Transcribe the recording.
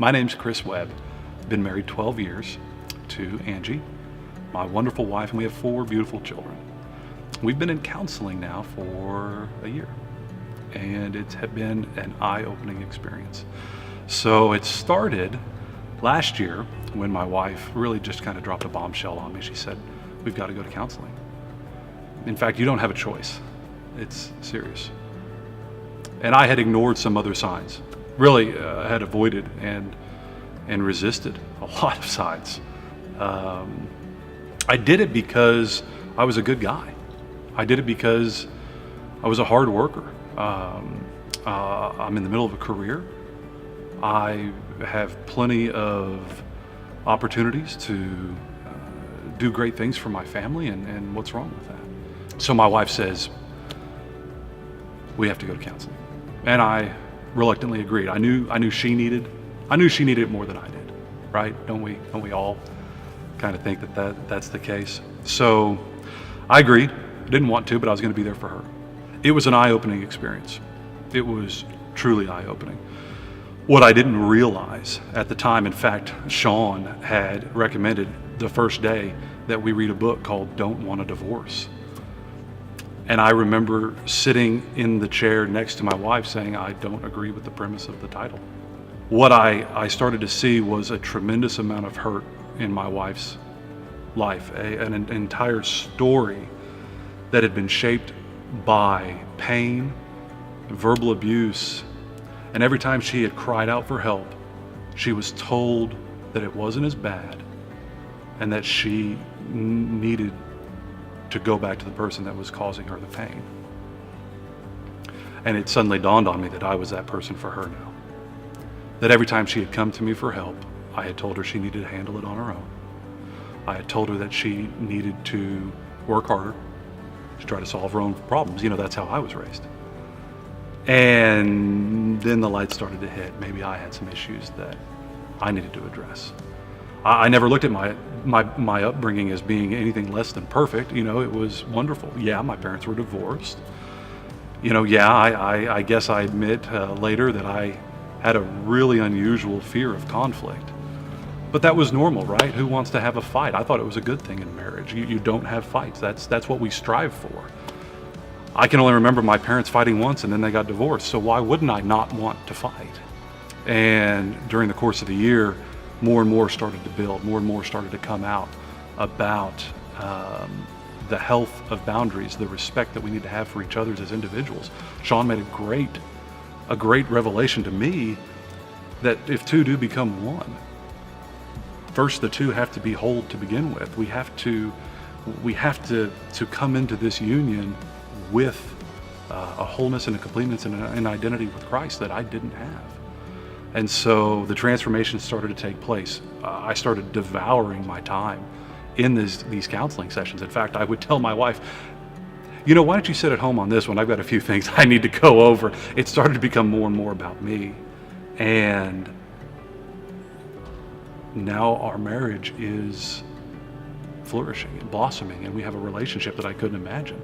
My name's Chris Webb. Been married 12 years to Angie, my wonderful wife, and we have 4 beautiful children. We've been in counseling now for a year, and it's been an eye-opening experience. So it started last year when my wife really just kind of dropped a bombshell on me. She said, "We've got to go to counseling. In fact, you don't have a choice. It's serious." And I had ignored some other signs, really had avoided and resisted a lot of signs. I did it because I was a good guy. I did it because I was a hard worker. I'm in the middle of a career. I have plenty of opportunities to do great things for my family, and what's wrong with that? So my wife says, "We have to go to counseling." And I reluctantly agreed. I knew she needed it more than I did, right? Don't we all kind of think that's the case? So I agreed. I didn't want to, but I was going to be there for her. It was an eye-opening experience. It was truly eye-opening. What I didn't realize at the time, in fact, Shawn had recommended the first day that we read a book called Don't Want a Divorce. And I remember sitting in the chair next to my wife saying, "I don't agree with the premise of the title." What I started to see was a tremendous amount of hurt in my wife's life, an entire story that had been shaped by pain, verbal abuse, and every time she had cried out for help, she was told that it wasn't as bad and that she needed to go back to the person that was causing her the pain. And it suddenly dawned on me that I was that person for her now. That every time she had come to me for help, I had told her she needed to handle it on her own. I had told her that she needed to work harder to try to solve her own problems. That's how I was raised. And then the light started to hit. Maybe I had some issues that I needed to address. I never looked at my upbringing as being anything less than perfect. It was wonderful. Yeah, my parents were divorced. I guess I admit later that I had a really unusual fear of conflict. But that was normal, right? Who wants to have a fight? I thought it was a good thing in marriage. You don't have fights. That's what we strive for. I can only remember my parents fighting once and then they got divorced. So why wouldn't I not want to fight? And during the course of the year, more and more started to build, more and more started to come out about the health of boundaries, the respect that we need to have for each other as individuals. Shawn made a great revelation to me that if two do become one, first the two have to be whole to begin with. We have to come into this union with a wholeness and a completeness and an identity with Christ that I didn't have. And so the transformation started to take place. I started devouring my time in these counseling sessions. In fact, I would tell my wife, "Why don't you sit at home on this one? I've got a few things I need to go over." It started to become more and more about me. And now our marriage is flourishing and blossoming, and we have a relationship that I couldn't imagine.